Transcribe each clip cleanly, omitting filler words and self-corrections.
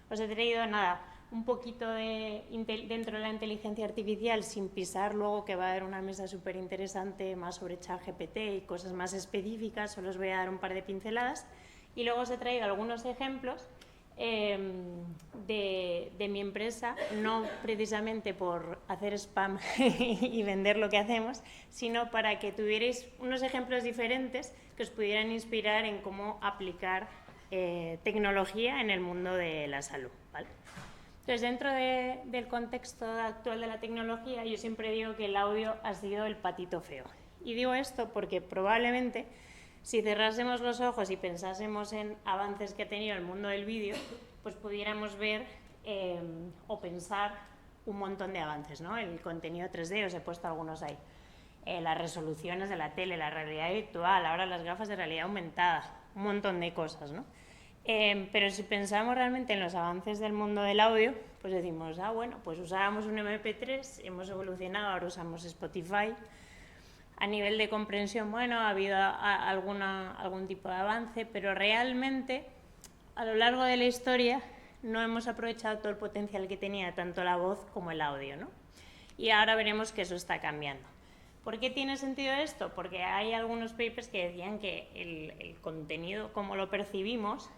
Os he traído nada, un poquito dentro de la inteligencia artificial sin pisar luego que va a haber una mesa súper interesante más sobre ChatGPT y cosas más específicas, solo os voy a dar un par de pinceladas y luego os he traído algunos ejemplos de mi empresa, no precisamente por hacer spam y vender lo que hacemos, sino para que tuvierais unos ejemplos diferentes que os pudieran inspirar en cómo aplicar tecnología en el mundo de la salud, ¿vale? Entonces, dentro del contexto actual de la tecnología, yo siempre digo que el audio ha sido el patito feo. Y digo esto porque probablemente si cerrásemos los ojos y pensásemos en avances que ha tenido el mundo del vídeo, pues pudiéramos ver o pensar un montón de avances, ¿no? El contenido 3D, os he puesto algunos ahí. Las resoluciones de la tele, la realidad virtual, ahora las gafas de realidad aumentada, un montón de cosas, ¿no? Pero si pensamos realmente en los avances del mundo del audio, pues decimos, bueno, pues usábamos un MP3, hemos evolucionado, ahora usamos Spotify. A nivel de comprensión, bueno, ha habido algún tipo de avance, pero realmente a lo largo de la historia no hemos aprovechado todo el potencial que tenía tanto la voz como el audio, ¿no? Y ahora veremos que eso está cambiando. ¿Por qué tiene sentido esto? Porque hay algunos papers que decían que el contenido, como lo percibimos,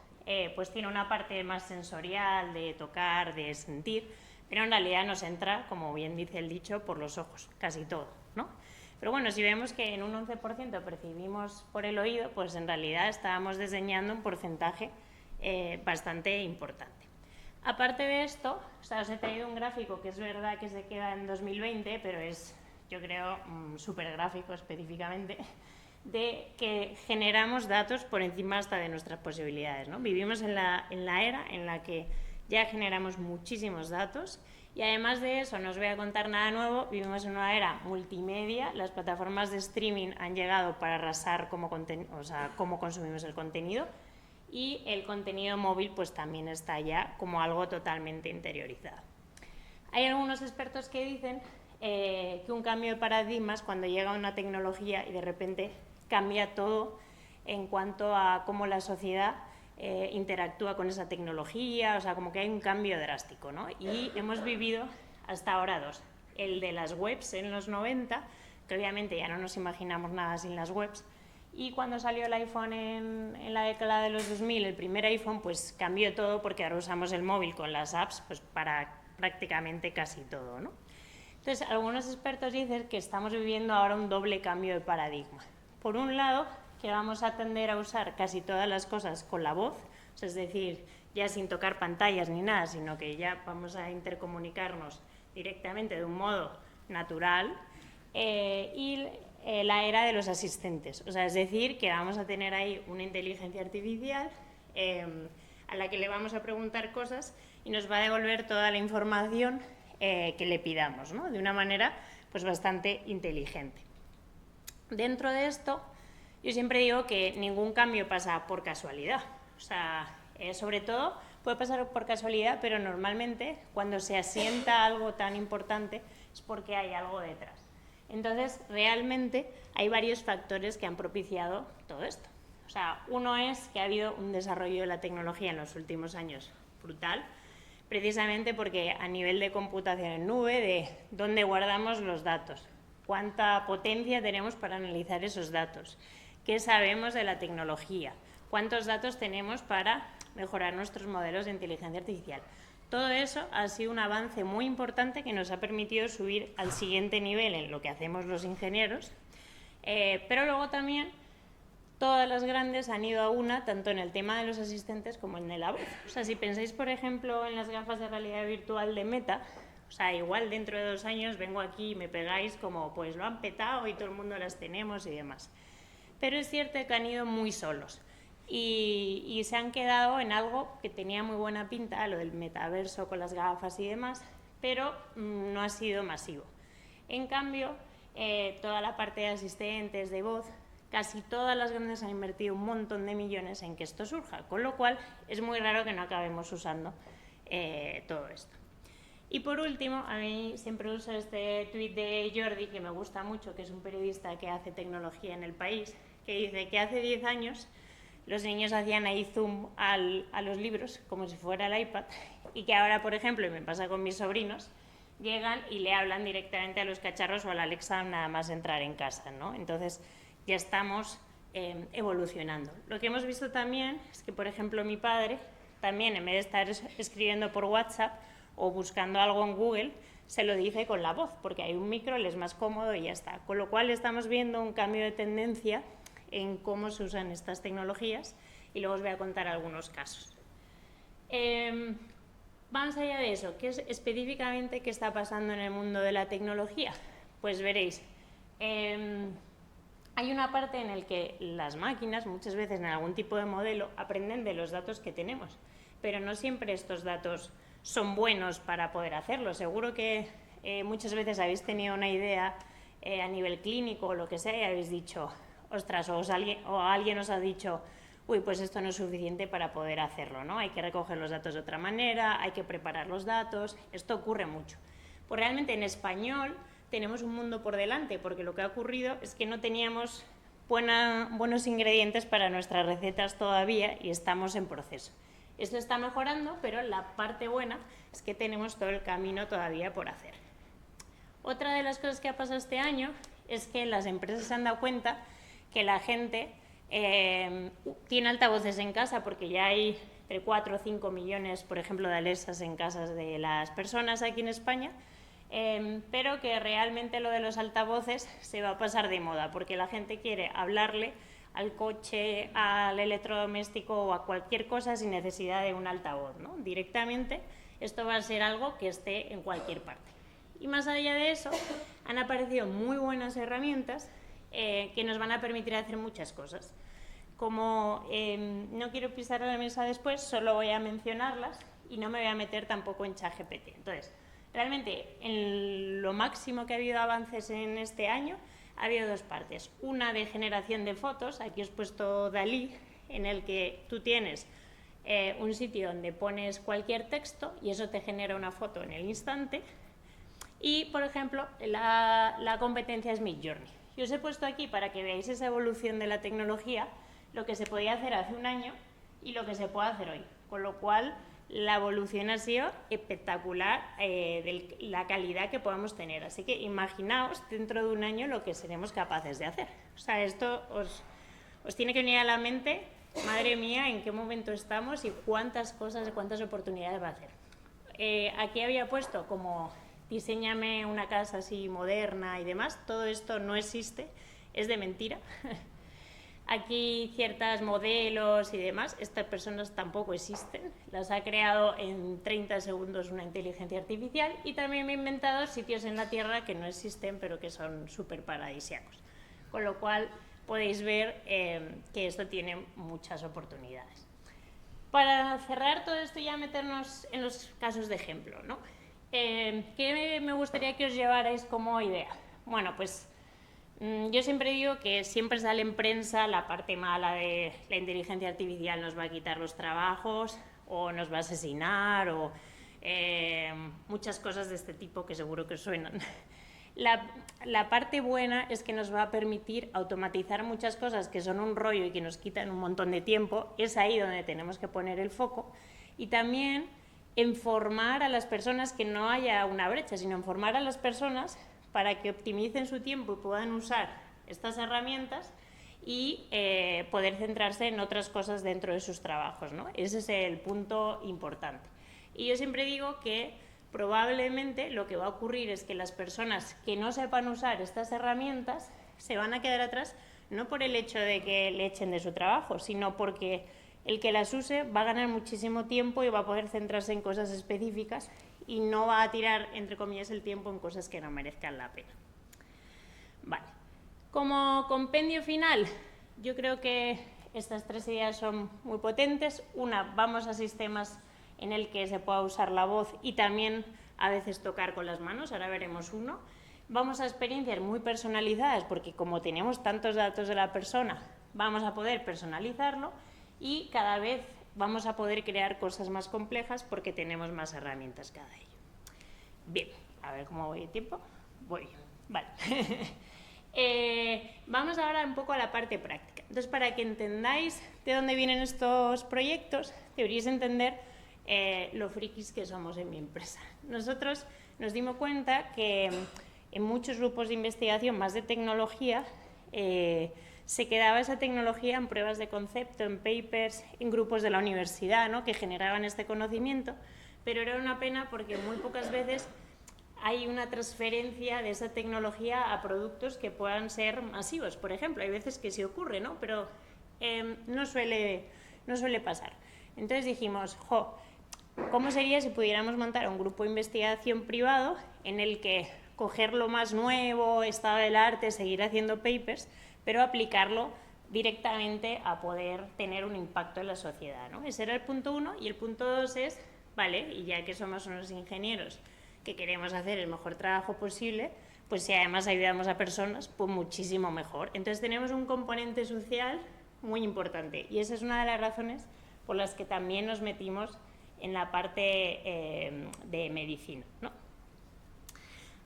pues tiene una parte más sensorial, de tocar, de sentir, pero en realidad nos entra, como bien dice el dicho, por los ojos, casi todo, ¿no? Pero bueno, si vemos que en un 11% percibimos por el oído, pues en realidad estábamos diseñando un porcentaje bastante importante. Aparte de esto, os he traído un gráfico que es verdad que se queda en 2020, pero es, yo creo, súper gráfico específicamente, de que generamos datos por encima hasta de nuestras posibilidades, ¿no? Vivimos en la era en la que ya generamos muchísimos datos y además de eso, no os voy a contar nada nuevo, vivimos en una era multimedia, las plataformas de streaming han llegado para arrasar cómo consumimos el contenido y el contenido móvil pues también está ya como algo totalmente interiorizado. Hay algunos expertos que dicen que un cambio de paradigmas cuando llega una tecnología y de repente cambia todo en cuanto a cómo la sociedad interactúa con esa tecnología, o sea, como que hay un cambio drástico, ¿no? Y hemos vivido hasta ahora dos. El de las webs en los 90, que obviamente ya no nos imaginamos nada sin las webs, y cuando salió el iPhone en la década de los 2000, el primer iPhone, pues cambió todo porque ahora usamos el móvil con las apps pues para prácticamente casi todo, ¿no? Entonces, algunos expertos dicen que estamos viviendo ahora un doble cambio de paradigma. Por un lado, que vamos a tender a usar casi todas las cosas con la voz, o sea, es decir, ya sin tocar pantallas ni nada, sino que ya vamos a intercomunicarnos directamente de un modo natural, y la era de los asistentes, o sea, es decir, que vamos a tener ahí una inteligencia artificial a la que le vamos a preguntar cosas y nos va a devolver toda la información que le pidamos, ¿no? De una manera pues bastante inteligente. Dentro de esto, yo siempre digo que ningún cambio pasa por casualidad, o sea, sobre todo puede pasar por casualidad, pero normalmente cuando se asienta algo tan importante es porque hay algo detrás. Entonces, realmente hay varios factores que han propiciado todo esto. O sea, uno es que ha habido un desarrollo de la tecnología en los últimos años brutal, precisamente porque a nivel de computación en nube, de dónde guardamos los datos, cuánta potencia tenemos para analizar esos datos, qué sabemos de la tecnología, cuántos datos tenemos para mejorar nuestros modelos de inteligencia artificial. Todo eso ha sido un avance muy importante que nos ha permitido subir al siguiente nivel en lo que hacemos los ingenieros, pero luego también todas las grandes han ido a una, tanto en el tema de los asistentes como en el la voz. O sea, si pensáis, por ejemplo, en las gafas de realidad virtual de Meta, o sea, igual dentro de 2 años vengo aquí y me pegáis como, pues lo han petado y todo el mundo las tenemos y demás. Pero es cierto que han ido muy solos y se han quedado en algo que tenía muy buena pinta, lo del metaverso con las gafas y demás, pero no ha sido masivo. En cambio, toda la parte de asistentes, de voz, casi todas las grandes han invertido un montón de millones en que esto surja, con lo cual es muy raro que no acabemos usando todo esto. Y por último, a mí siempre uso este tuit de Jordi, que me gusta mucho, que es un periodista que hace tecnología en El País, que dice que hace 10 años los niños hacían ahí zoom a los libros como si fuera el iPad, y que ahora, por ejemplo, y me pasa con mis sobrinos, llegan y le hablan directamente a los cacharros o a la Alexa nada más entrar en casa, ¿no? Entonces ya estamos evolucionando. Lo que hemos visto también es que, por ejemplo, mi padre también, en vez de estar escribiendo por WhatsApp o buscando algo en Google, se lo dice con la voz, porque hay un micro, le es más cómodo y ya está. Con lo cual estamos viendo un cambio de tendencia en cómo se usan estas tecnologías, y luego os voy a contar algunos casos. Más allá de eso, ¿qué es específicamente qué está pasando en el mundo de la tecnología? Pues veréis, hay una parte en la que las máquinas, muchas veces en algún tipo de modelo, aprenden de los datos que tenemos, pero no siempre estos datos son buenos para poder hacerlo. Seguro que muchas veces habéis tenido una idea a nivel clínico o lo que sea y habéis dicho, ostras, o alguien os ha dicho, uy, pues esto no es suficiente para poder hacerlo, ¿no? Hay que recoger los datos de otra manera, hay que preparar los datos, esto ocurre mucho. Pues realmente en español tenemos un mundo por delante, porque lo que ha ocurrido es que no teníamos buenos ingredientes para nuestras recetas todavía y estamos en proceso. Esto está mejorando, pero la parte buena es que tenemos todo el camino todavía por hacer. Otra de las cosas que ha pasado este año es que las empresas se han dado cuenta que la gente tiene altavoces en casa, porque ya hay entre 4 o 5 millones, por ejemplo, de Alexas en casas de las personas aquí en España, pero que realmente lo de los altavoces se va a pasar de moda, porque la gente quiere hablarle al coche, al electrodoméstico o a cualquier cosa sin necesidad de un altavoz, ¿no? Directamente esto va a ser algo que esté en cualquier parte. Y más allá de eso, han aparecido muy buenas herramientas que nos van a permitir hacer muchas cosas. Como no quiero pisar la mesa después, solo voy a mencionarlas y no me voy a meter tampoco en ChatGPT. Entonces, realmente, en lo máximo que ha habido avances en este año, ha habido dos partes. Una de generación de fotos, aquí os he puesto Dalí, en el que tú tienes un sitio donde pones cualquier texto y eso te genera una foto en el instante. Y, por ejemplo, la competencia es Midjourney. Yo os he puesto aquí para que veáis esa evolución de la tecnología, lo que se podía hacer hace un año y lo que se puede hacer hoy. Con lo cual, la evolución ha sido espectacular de la calidad que podamos tener. Así que imaginaos dentro de un año lo que seremos capaces de hacer. O sea, esto os tiene que venir a la mente, madre mía, en qué momento estamos y cuántas cosas, cuántas oportunidades va a hacer. Aquí había puesto como diséñame una casa así moderna y demás. Todo esto no existe, es de mentira. Aquí ciertos modelos y demás, estas personas tampoco existen, las ha creado en 30 segundos una inteligencia artificial, y también me he inventado sitios en la Tierra que no existen pero que son súper paradisíacos. Con lo cual podéis ver que esto tiene muchas oportunidades. Para cerrar todo esto y ya meternos en los casos de ejemplo, ¿no? ¿Qué me gustaría que os llevarais como idea? Bueno, pues yo siempre digo que siempre sale en prensa la parte mala de la inteligencia artificial nos va a quitar los trabajos o nos va a asesinar o muchas cosas de este tipo que seguro que os suenan. La parte buena es que nos va a permitir automatizar muchas cosas que son un rollo y que nos quitan un montón de tiempo. Es ahí donde tenemos que poner el foco. Y también informar a las personas, que no haya una brecha, sino informar a las personas para que optimicen su tiempo y puedan usar estas herramientas y poder centrarse en otras cosas dentro de sus trabajos, ¿no? Ese es el punto importante. Y yo siempre digo que probablemente lo que va a ocurrir es que las personas que no sepan usar estas herramientas se van a quedar atrás, no por el hecho de que le echen de su trabajo, sino porque el que las use va a ganar muchísimo tiempo y va a poder centrarse en cosas específicas y no va a tirar, entre comillas, el tiempo en cosas que no merezcan la pena. Vale. Como compendio final, yo creo que estas tres ideas son muy potentes. Una, vamos a sistemas en el que se pueda usar la voz y también a veces tocar con las manos, ahora veremos uno. Vamos a experiencias muy personalizadas, porque como tenemos tantos datos de la persona, vamos a poder personalizarlo, y cada vez vamos a poder crear cosas más complejas porque tenemos más herramientas cada ello. Bien, a ver cómo voy de tiempo. Voy, vale. Vamos ahora un poco a la parte práctica. Entonces, para que entendáis de dónde vienen estos proyectos, deberíais entender lo frikis que somos en mi empresa. Nosotros nos dimos cuenta que en muchos grupos de investigación, más de tecnología, se quedaba esa tecnología en pruebas de concepto, en papers, en grupos de la universidad, ¿no?, que generaban este conocimiento, pero era una pena porque muy pocas veces hay una transferencia de esa tecnología a productos que puedan ser masivos. Por ejemplo, hay veces que sí ocurre, ¿no?, pero no suele pasar. Entonces dijimos, ¿cómo sería si pudiéramos montar un grupo de investigación privado en el que coger lo más nuevo, estado del arte, seguir haciendo papers, pero aplicarlo directamente a poder tener un impacto en la sociedad, ¿no? Ese era el punto 1, y el punto 2 es, vale, y ya que somos unos ingenieros que queremos hacer el mejor trabajo posible, pues si además ayudamos a personas, pues muchísimo mejor. Entonces tenemos un componente social muy importante, y esa es una de las razones por las que también nos metimos en la parte de medicina, ¿no?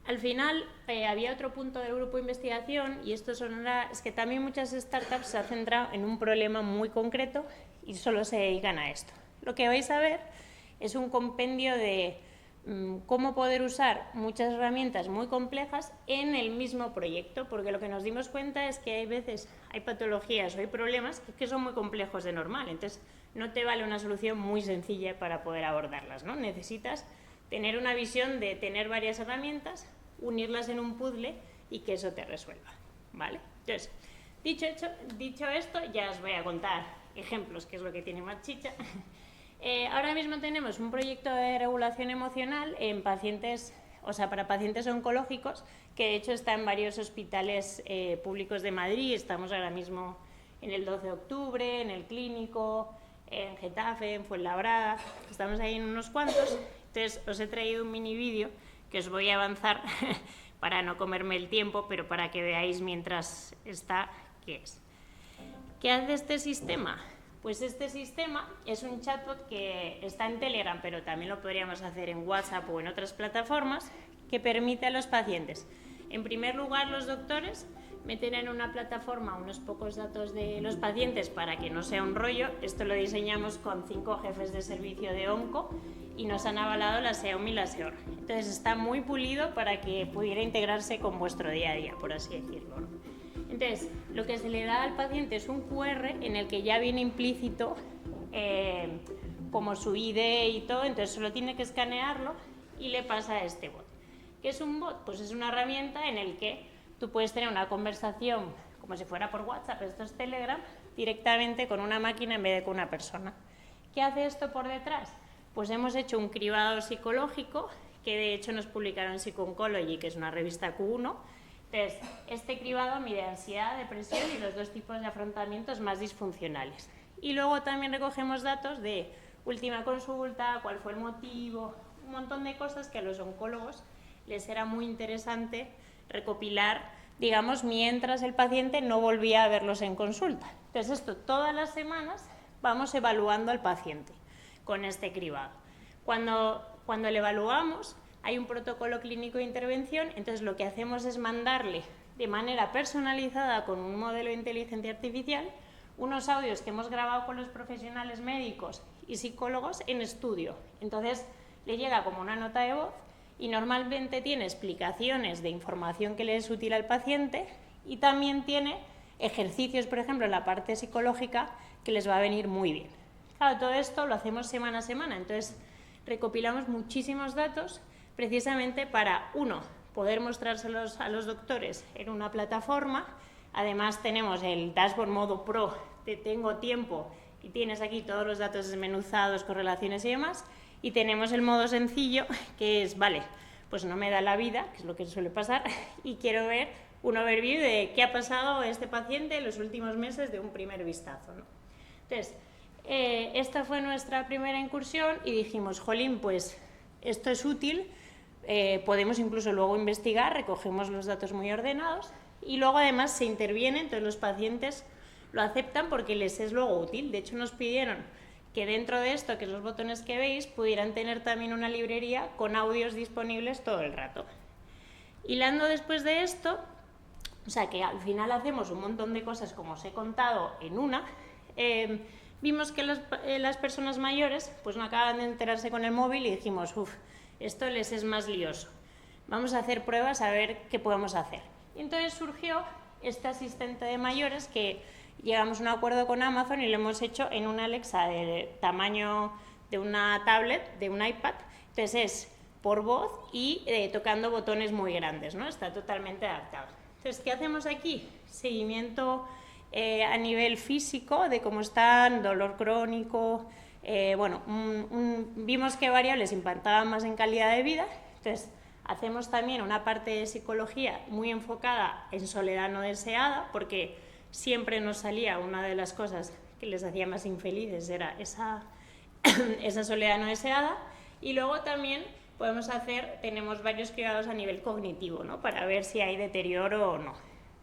Al final había otro punto del grupo de investigación, y esto es que también muchas startups se han centrado en un problema muy concreto y solo se dedican a esto. Lo que vais a ver es un compendio de cómo poder usar muchas herramientas muy complejas en el mismo proyecto, porque lo que nos dimos cuenta es que hay veces, hay patologías o hay problemas que son muy complejos de normal, entonces no te vale una solución muy sencilla para poder abordarlas, ¿no? Necesitas tener una visión de tener varias herramientas, unirlas en un puzzle y que eso te resuelva, ¿vale? Entonces, dicho esto, ya os voy a contar ejemplos, que es lo que tiene más chicha. Ahora mismo tenemos un proyecto de regulación emocional en pacientes, o sea, para pacientes oncológicos, que de hecho está en varios hospitales públicos de Madrid. Estamos ahora mismo en el 12 de octubre, en el Clínico, en Getafe, en Fuenlabrada, estamos ahí en unos cuantos. Entonces os he traído un mini vídeo que os voy a avanzar para no comerme el tiempo, pero para que veáis mientras está qué es. ¿Qué hace este sistema? Pues este sistema es un chatbot que está en Telegram, pero también lo podríamos hacer en WhatsApp o en otras plataformas, que permite a los pacientes, en primer lugar, los doctores meten en una plataforma unos pocos datos de los pacientes para que no sea un rollo. Esto lo diseñamos con 5 jefes de servicio de onco y nos han avalado la SEOM y la SEOR. Entonces está muy pulido para que pudiera integrarse con vuestro día a día, por así decirlo, ¿no? Entonces, lo que se le da al paciente es un QR en el que ya viene implícito como su ID y todo, entonces solo tiene que escanearlo y le pasa a este bot. ¿Qué es un bot? Pues es una herramienta en el que tú puedes tener una conversación como si fuera por WhatsApp, esto es Telegram, directamente con una máquina en vez de con una persona. ¿Qué hace esto por detrás? Pues hemos hecho un cribado psicológico, que de hecho nos publicaron en Psycho-Oncology, que es una revista Q1. Entonces, este cribado mide ansiedad, depresión y los 2 tipos de afrontamientos más disfuncionales. Y luego también recogemos datos de última consulta, cuál fue el motivo, un montón de cosas que a los oncólogos les era muy interesante recopilar, digamos, mientras el paciente no volvía a verlos en consulta. Entonces, esto todas las semanas vamos evaluando al paciente con este cribado. Cuando le evaluamos, hay un protocolo clínico de intervención, entonces lo que hacemos es mandarle de manera personalizada con un modelo de inteligencia artificial unos audios que hemos grabado con los profesionales médicos y psicólogos en estudio. Entonces le llega como una nota de voz y normalmente tiene explicaciones de información que le es útil al paciente y también tiene ejercicios, por ejemplo, en la parte psicológica, que les va a venir muy bien. Claro, todo esto lo hacemos semana a semana, entonces recopilamos muchísimos datos precisamente para, uno, poder mostrárselos a los doctores en una plataforma. Además tenemos el dashboard modo pro, te tengo tiempo y tienes aquí todos los datos desmenuzados, correlaciones y demás. Y tenemos el modo sencillo, que es, vale, pues no me da la vida, que es lo que suele pasar, y quiero ver un overview de qué ha pasado a este paciente en los últimos meses de un primer vistazo, ¿no? Entonces, esta fue nuestra primera incursión y dijimos, jolín, pues esto es útil, podemos incluso luego investigar, recogemos los datos muy ordenados y luego además se interviene, entonces los pacientes lo aceptan porque les es luego útil. De hecho nos pidieron que dentro de esto, que los botones que veis, pudieran tener también una librería con audios disponibles todo el rato. Hilando después de esto, O sea que al final hacemos un montón de cosas, como os he contado, en una. Vimos que las personas mayores pues no acaban de enterarse con el móvil y dijimos, uff, esto les es más lioso. Vamos a hacer pruebas a ver qué podemos hacer. Y entonces surgió este asistente de mayores que llegamos a un acuerdo con Amazon y lo hemos hecho en una Alexa del tamaño de una tablet, de un iPad. Entonces es por voz y tocando botones muy grandes, ¿no? Está totalmente adaptado. Entonces, ¿qué hacemos aquí? Seguimiento a nivel físico de cómo están, dolor crónico, bueno, vimos qué variables impactaban más en calidad de vida. Entonces, hacemos también una parte de psicología muy enfocada en soledad no deseada, porque siempre nos salía una de las cosas que les hacía más infelices, era esa soledad no deseada. Y luego también tenemos varios cribados a nivel cognitivo, ¿no? Para ver si hay deterioro o no.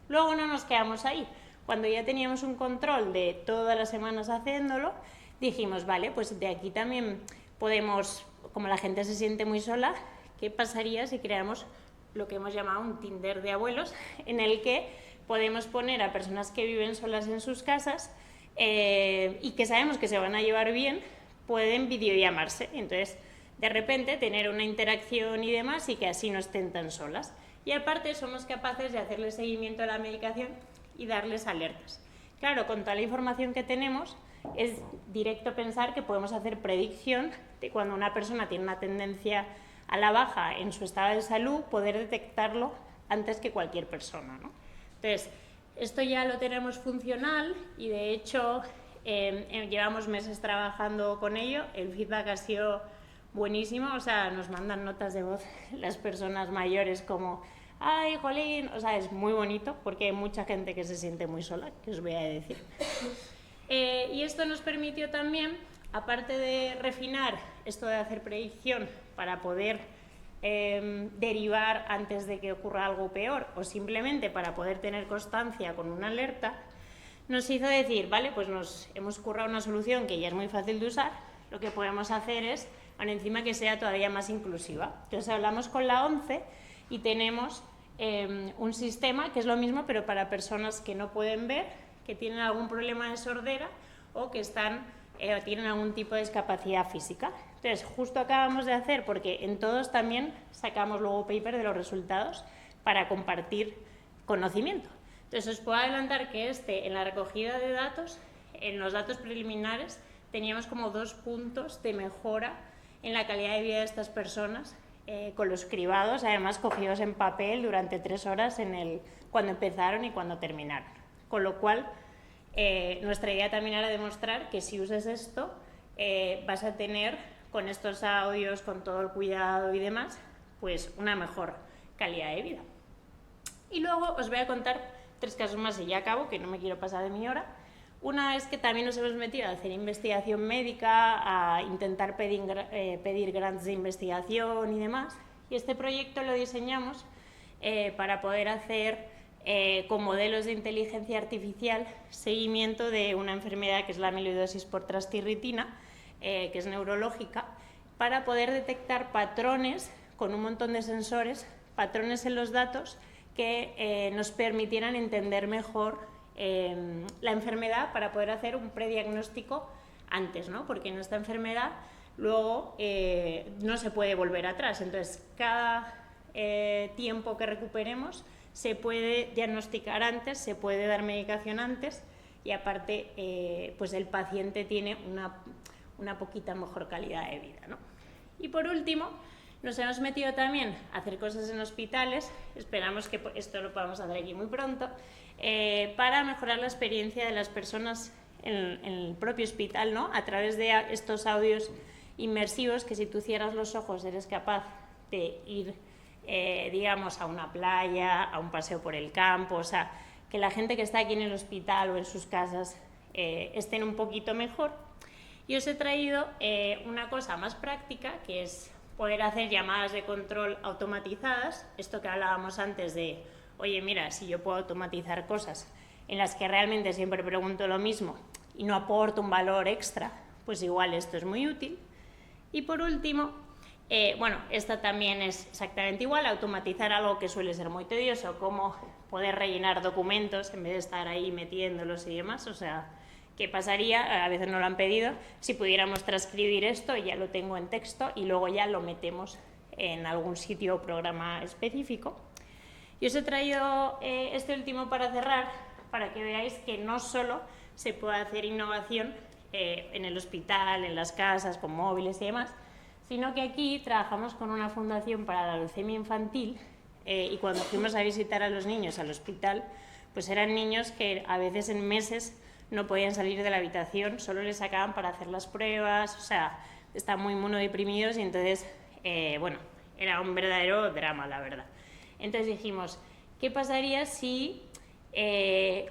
Luego no nos quedamos ahí. Cuando ya teníamos un control de todas las semanas haciéndolo, dijimos, vale, pues de aquí también podemos, como la gente se siente muy sola, ¿qué pasaría si creamos lo que hemos llamado un Tinder de abuelos, en el que podemos poner a personas que viven solas en sus casas y que sabemos que se van a llevar bien, pueden videollamarse? Entonces, de repente, tener una interacción y demás y que así no estén tan solas. Y aparte, somos capaces de hacerle seguimiento a la medicación y darles alertas. Claro, con toda la información que tenemos, es directo pensar que podemos hacer predicción de cuando una persona tiene una tendencia a la baja en su estado de salud, poder detectarlo antes que cualquier persona, ¿no? Entonces, esto ya lo tenemos funcional y de hecho llevamos meses trabajando con ello. El feedback ha sido buenísimo, o sea, nos mandan notas de voz las personas mayores como ¡ay, jolín! O sea, es muy bonito porque hay mucha gente que se siente muy sola, que os voy a decir. Y esto nos permitió también, aparte de refinar esto de hacer predicción para poder derivar antes de que ocurra algo peor o simplemente para poder tener constancia con una alerta, nos hizo decir, vale, pues nos hemos currado una solución que ya es muy fácil de usar, lo que podemos hacer es, aún encima, que sea todavía más inclusiva. Entonces hablamos con la ONCE y tenemos un sistema que es lo mismo pero para personas que no pueden ver, que tienen algún problema de sordera o que tienen algún tipo de discapacidad física. Entonces, justo acabamos de hacer, porque en todos también sacamos luego paper de los resultados para compartir conocimiento. Entonces, os puedo adelantar que en la recogida de datos, en los datos preliminares, teníamos como 2 puntos de mejora en la calidad de vida de estas personas con los cribados, además cogidos en papel durante 3 horas cuando empezaron y cuando terminaron. Con lo cual, nuestra idea también era demostrar que si usas esto, vas a tener, con estos audios, con todo el cuidado y demás, pues una mejor calidad de vida. Y luego os voy a contar 3 casos más y ya acabo, que no me quiero pasar de mi hora. Una es que también nos hemos metido a hacer investigación médica, a intentar pedir grants de investigación y demás. Y este proyecto lo diseñamos para poder hacer con modelos de inteligencia artificial seguimiento de una enfermedad que es la amiloidosis por transtirritina, que es neurológica, para poder detectar patrones con un montón de sensores, patrones en los datos que nos permitieran entender mejor la enfermedad para poder hacer un prediagnóstico antes, ¿no? Porque en esta enfermedad luego no se puede volver atrás. Entonces, cada tiempo que recuperemos se puede diagnosticar antes, se puede dar medicación antes y aparte pues el paciente tiene una poquita mejor calidad de vida, ¿no? Y por último, nos hemos metido también a hacer cosas en hospitales, esperamos que esto lo podamos hacer aquí muy pronto, para mejorar la experiencia de las personas en el propio hospital, ¿no? A través de estos audios inmersivos que si tú cierras los ojos eres capaz de ir, digamos, a una playa, a un paseo por el campo, o sea, que la gente que está aquí en el hospital o en sus casas estén un poquito mejor. Y os he traído una cosa más práctica, que es poder hacer llamadas de control automatizadas, esto que hablábamos antes de, oye, mira, si yo puedo automatizar cosas en las que realmente siempre pregunto lo mismo y no aporto un valor extra, pues igual esto es muy útil. Y por último, Bueno, esta también es exactamente igual, automatizar algo que suele ser muy tedioso, como poder rellenar documentos en vez de estar ahí metiéndolos y demás. O sea, ¿qué pasaría? A veces no lo han pedido, si pudiéramos transcribir esto, ya lo tengo en texto y luego ya lo metemos en algún sitio o programa específico. Y os he traído este último para cerrar, para que veáis que no solo se puede hacer innovación en el hospital, en las casas, con móviles y demás, sino que aquí trabajamos con una fundación para la leucemia infantil y cuando fuimos a visitar a los niños al hospital, pues eran niños que a veces en meses no podían salir de la habitación, solo les sacaban para hacer las pruebas, o sea, estaban muy inmunodeprimidos y entonces, bueno, era un verdadero drama, la verdad. Entonces dijimos, ¿qué pasaría si,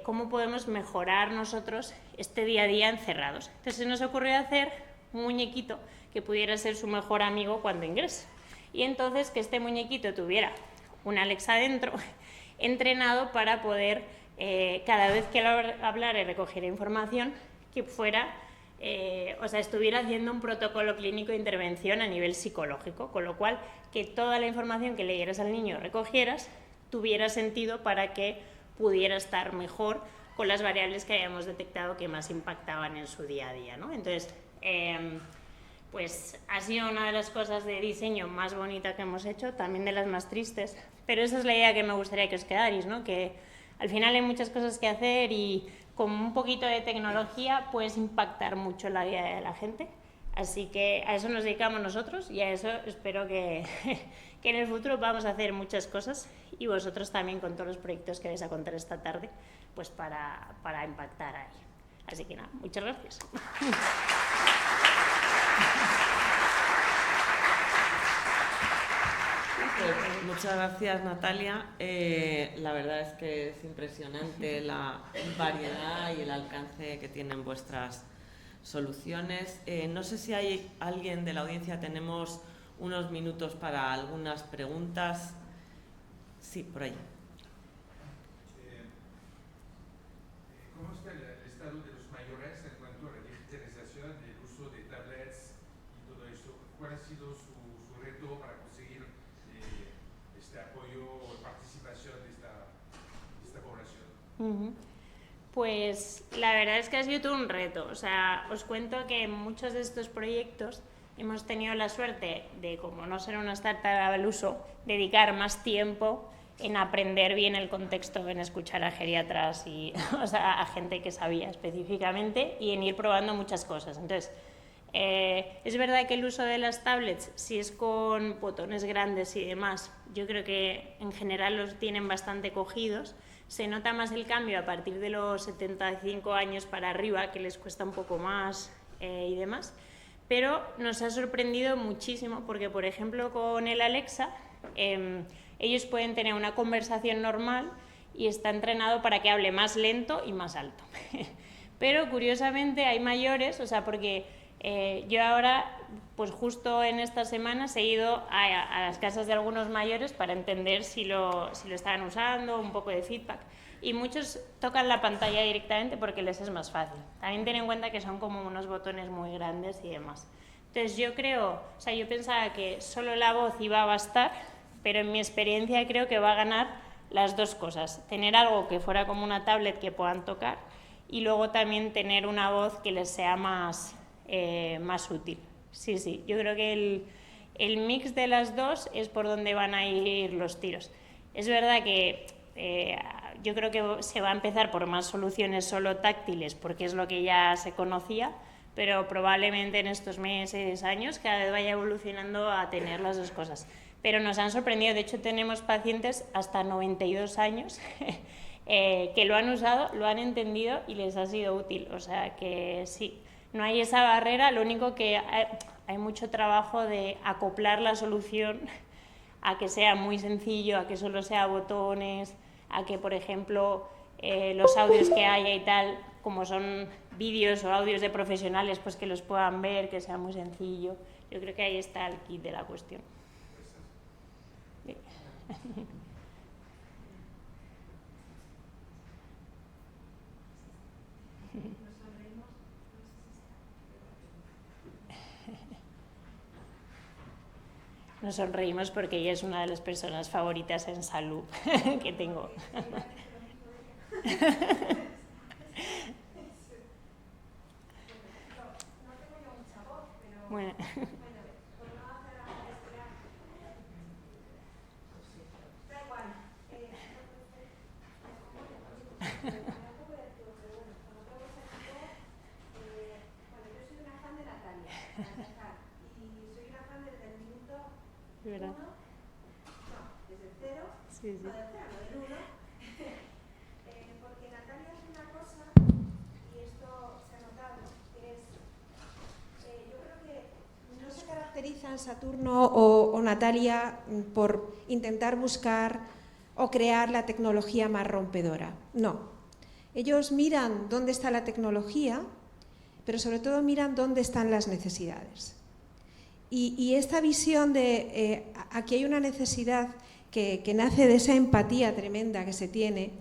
cómo podemos mejorar nosotros este día a día encerrados? Entonces se nos ocurrió hacer un muñequito que pudiera ser su mejor amigo cuando ingrese. Y entonces que este muñequito tuviera un Alexa dentro, entrenado para poder, cada vez que hablara y recogiera información, que fuera, o sea, estuviera haciendo un protocolo clínico de intervención a nivel psicológico, con lo cual que toda la información que le dieras al niño recogieras tuviera sentido para que pudiera estar mejor con las variables que hayamos detectado que más impactaban en su día a día, ¿no? Entonces, pues ha sido una de las cosas de diseño más bonita que hemos hecho, también de las más tristes, pero esa es la idea que me gustaría que os quedarais, ¿no? Que al final hay muchas cosas que hacer y con un poquito de tecnología puedes impactar mucho la vida de la gente, así que a eso nos dedicamos nosotros y a eso espero que, que en el futuro vamos a hacer muchas cosas y vosotros también con todos los proyectos que vais a contar esta tarde, pues para impactar ahí. Así que nada, muchas gracias. Pues muchas gracias, Natalia. La verdad es que es impresionante la variedad y el alcance que tienen vuestras soluciones. No sé si hay alguien de la audiencia, tenemos unos minutos para algunas preguntas. Sí, por ahí. ¿Cómo está el estado de los mayores en cuanto a la digitalización, el uso de tablets y todo eso? ¿Cuál ha sido su reto para conseguir este apoyo o participación de esta población? Pues la verdad es que ha sido todo un reto. O sea, os cuento que en muchos de estos proyectos hemos tenido la suerte de, como no ser una startup al uso, dedicar más tiempo en aprender bien el contexto, en escuchar a geriatras y o sea, a gente que sabía específicamente y en ir probando muchas cosas. Entonces, es verdad que el uso de las tablets, si es con botones grandes y demás, yo creo que en general los tienen bastante cogidos. Se nota más el cambio a partir de los 75 años para arriba, que les cuesta un poco más y demás. Pero nos ha sorprendido muchísimo porque, por ejemplo, con el Alexa, ellos pueden tener una conversación normal y está entrenado para que hable más lento y más alto. Pero curiosamente hay mayores, o sea, porque yo ahora, pues justo en estas semanas he ido a las casas de algunos mayores para entender si lo estaban usando, un poco de feedback. Y muchos tocan la pantalla directamente porque les es más fácil. También ten en cuenta que son como unos botones muy grandes y demás. Entonces yo creo, o sea, yo pensaba que solo la voz iba a bastar, pero en mi experiencia creo que va a ganar las dos cosas. Tener algo que fuera como una tablet que puedan tocar y luego también tener una voz que les sea más útil. Sí, sí, yo creo que el mix de las dos es por donde van a ir los tiros. Es verdad que yo creo que se va a empezar por más soluciones solo táctiles porque es lo que ya se conocía, pero probablemente en estos meses, años, cada vez vaya evolucionando a tener las dos cosas. Pero nos han sorprendido, de hecho tenemos pacientes hasta 92 años que lo han usado, lo han entendido y les ha sido útil, o sea que sí, no hay esa barrera, lo único que hay mucho trabajo de acoplar la solución a que sea muy sencillo, a que solo sea botones, a que, por ejemplo, los audios que haya y tal, como son vídeos o audios de profesionales, pues que los puedan ver, que sea muy sencillo. Yo creo que ahí está el kit de la cuestión. Sí. Nos sonreímos porque ella es una de las personas favoritas en salud que tengo. Bueno. ¿Verdad? Desde cero, sí. no del uno, porque Natalia es una cosa, y esto se ha notado, que es, yo creo que no se caracterizan Saturno o Natalia por intentar buscar o crear la tecnología más rompedora, no. Ellos miran dónde está la tecnología, pero sobre todo miran dónde están las necesidades. Y esta visión de aquí hay una necesidad que nace de esa empatía tremenda que se tiene,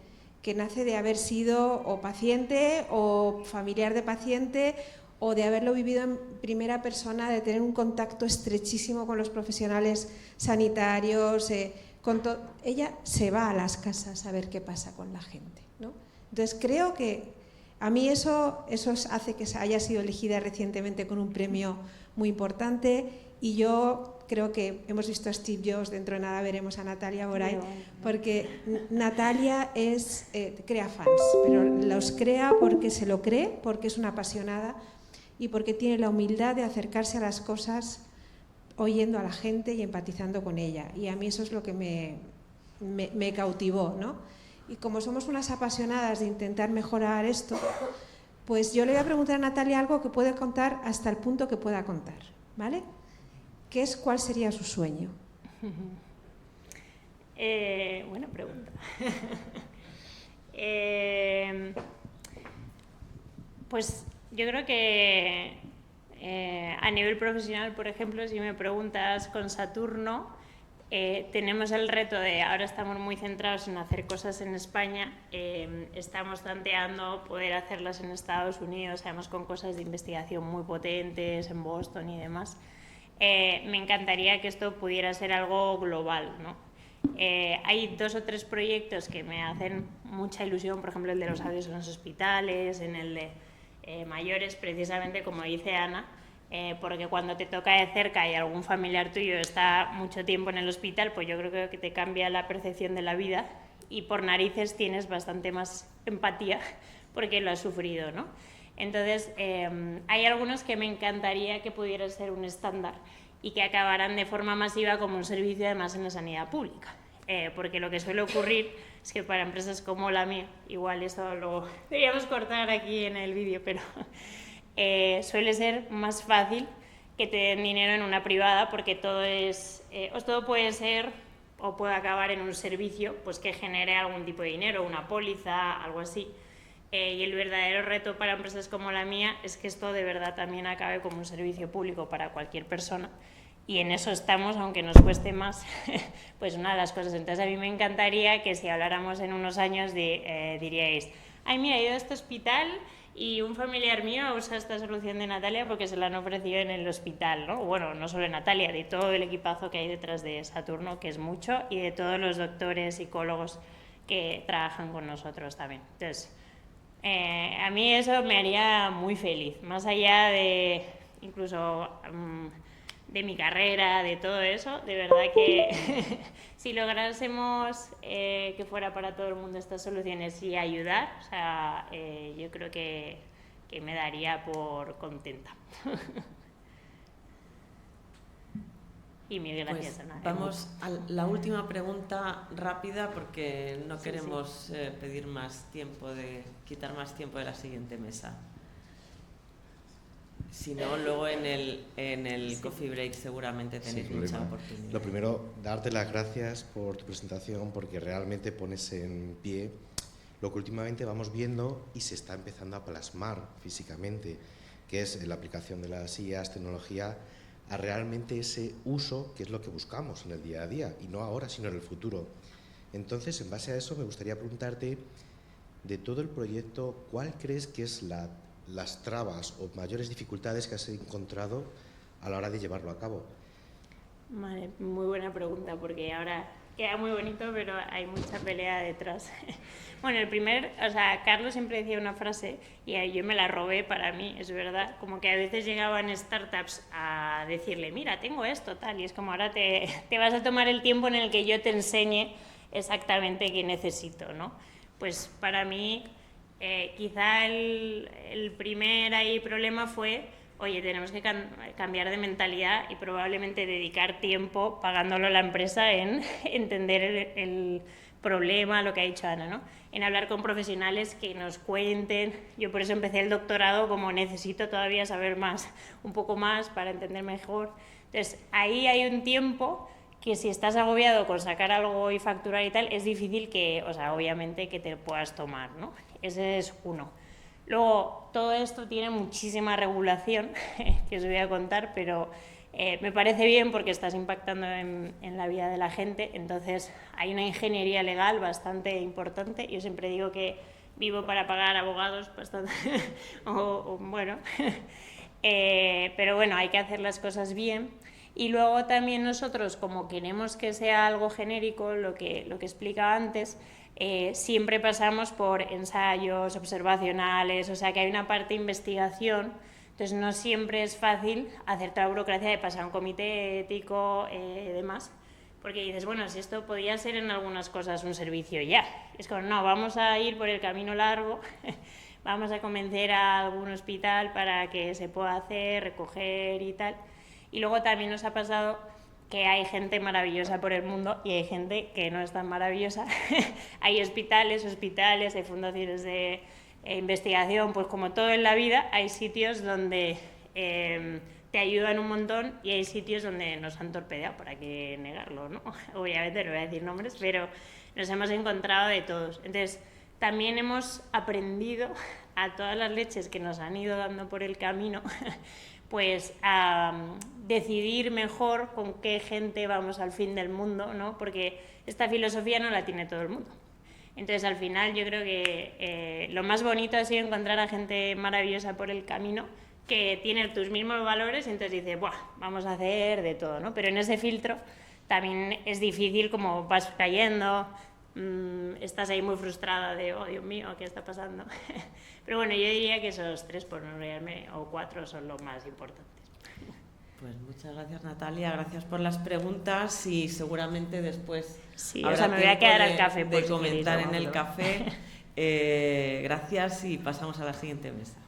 que nace de haber sido o paciente o familiar de paciente o de haberlo vivido en primera persona, de tener un contacto estrechísimo con los profesionales sanitarios. Ella se va a las casas a ver qué pasa con la gente, ¿no? Entonces creo que a mí eso hace que haya sido elegida recientemente con un premio muy importante, y yo creo que hemos visto a Steve Jobs, dentro de nada veremos a Natalia Boray, porque Natalia crea fans, pero los crea porque se lo cree, porque es una apasionada y porque tiene la humildad de acercarse a las cosas oyendo a la gente y empatizando con ella, y a mí eso es lo que me cautivó, ¿no? Y como somos unas apasionadas de intentar mejorar esto, pues yo le voy a preguntar a Natalia algo que puede contar hasta el punto que pueda contar, ¿vale? ¿Qué es, cuál sería su sueño? Buena pregunta. Pues yo creo que a nivel profesional, por ejemplo, si me preguntas con Saturno, tenemos el reto de, ahora estamos muy centrados en hacer cosas en España, estamos tanteando poder hacerlas en Estados Unidos, además con cosas de investigación muy potentes en Boston y demás. Me encantaría que esto pudiera ser algo global, ¿no? Hay 2 o 3 proyectos que me hacen mucha ilusión, por ejemplo el de los audios en los hospitales, en el de mayores, precisamente como dice Ana, porque cuando te toca de cerca y algún familiar tuyo está mucho tiempo en el hospital, pues yo creo que te cambia la percepción de la vida, y por narices tienes bastante más empatía porque lo has sufrido, ¿no? Entonces, hay algunos que me encantaría que pudieran ser un estándar y que acabaran de forma masiva como un servicio, además en la sanidad pública, porque lo que suele ocurrir es que para empresas como la mía, igual esto lo deberíamos cortar aquí en el vídeo, pero suele ser más fácil que te den dinero en una privada, porque todo puede ser o puede acabar en un servicio pues que genere algún tipo de dinero, una póliza, algo así. Y el verdadero reto para empresas como la mía es que esto de verdad también acabe como un servicio público para cualquier persona, y en eso estamos, aunque nos cueste más, pues una de las cosas. Entonces a mí me encantaría que si habláramos en unos años diríais, ay mira, he ido a este hospital y un familiar mío usa esta solución de Natalia porque se la han ofrecido en el hospital, ¿no? Bueno, no solo de Natalia, de todo el equipazo que hay detrás de Saturno, que es mucho, y de todos los doctores, psicólogos que trabajan con nosotros también. Entonces, a mí eso me haría muy feliz, más allá de incluso de mi carrera, de todo eso. De verdad que si lográsemos que fuera para todo el mundo estas soluciones y ayudar, o sea, yo creo que me daría por contenta. Y mil gracias, pues Ana. Vamos a la última pregunta rápida, porque no queremos pedir más tiempo, quitar más tiempo de la siguiente mesa. Si no, luego en el coffee break seguramente tenéis mucha oportunidad. Lo primero, darte las gracias por tu presentación, porque realmente pones en pie lo que últimamente vamos viendo y se está empezando a plasmar físicamente, que es la aplicación de las IAs, tecnología, a realmente ese uso que es lo que buscamos en el día a día, y no ahora, sino en el futuro. Entonces, en base a eso, me gustaría preguntarte, de todo el proyecto, ¿cuál crees que es las trabas o mayores dificultades que has encontrado a la hora de llevarlo a cabo? Vale, muy buena pregunta, porque ahora queda muy bonito, pero hay mucha pelea detrás. Bueno, Carlos siempre decía una frase y yo me la robé para mí, es verdad, como que a veces llegaban startups a decirle, mira, tengo esto, tal, y es como ahora te vas a tomar el tiempo en el que yo te enseñe exactamente qué necesito, ¿no? Pues para mí, quizá el primer problema fue, oye, tenemos que cambiar de mentalidad y probablemente dedicar tiempo pagándolo a la empresa en entender el problema, lo que ha dicho Ana, ¿no? En hablar con profesionales que nos cuenten. Yo por eso empecé el doctorado, como necesito todavía saber más, un poco más para entender mejor. Entonces, ahí hay un tiempo que si estás agobiado con sacar algo y facturar y tal, es difícil que, obviamente que te puedas tomar, ¿no? Ese es uno. Luego, todo esto tiene muchísima regulación, que os voy a contar, pero me parece bien porque estás impactando en la vida de la gente, entonces hay una ingeniería legal bastante importante. Yo siempre digo que vivo para pagar abogados bastante, pero bueno, hay que hacer las cosas bien. Y luego también nosotros, como queremos que sea algo genérico, lo que explicaba antes, siempre pasamos por ensayos observacionales, o sea que hay una parte de investigación. Entonces no siempre es fácil hacer toda la burocracia de pasar a un comité ético y demás, porque dices, bueno, si esto podría ser en algunas cosas un servicio ya. Es como, no, vamos a ir por el camino largo, vamos a convencer a algún hospital para que se pueda hacer, recoger y tal. Y luego también nos ha pasado que hay gente maravillosa por el mundo y hay gente que no es tan maravillosa. Hay hospitales, hay fundaciones de investigación, pues como todo en la vida, hay sitios donde te ayudan un montón y hay sitios donde nos han torpedeado, para qué negarlo, ¿no? Obviamente no voy a decir nombres, pero nos hemos encontrado de todos. Entonces, también hemos aprendido a todas las leches que nos han ido dando por el camino, pues a decidir mejor con qué gente vamos al fin del mundo, ¿no? Porque esta filosofía no la tiene todo el mundo. Entonces, al final, yo creo que lo más bonito ha sido encontrar a gente maravillosa por el camino que tiene tus mismos valores y entonces dices, ¡buah!, vamos a hacer de todo, ¿no? Pero en ese filtro también es difícil, como vas cayendo, estás ahí muy frustrada de, oh, Dios mío, ¿qué está pasando? Pero bueno, yo diría que esos 3, por no olvidarme, o 4 son los más importantes. Pues muchas gracias, Natalia, gracias por las preguntas y seguramente después sí, me voy a quedar al café de comentar en el café. Gracias y pasamos a la siguiente mesa.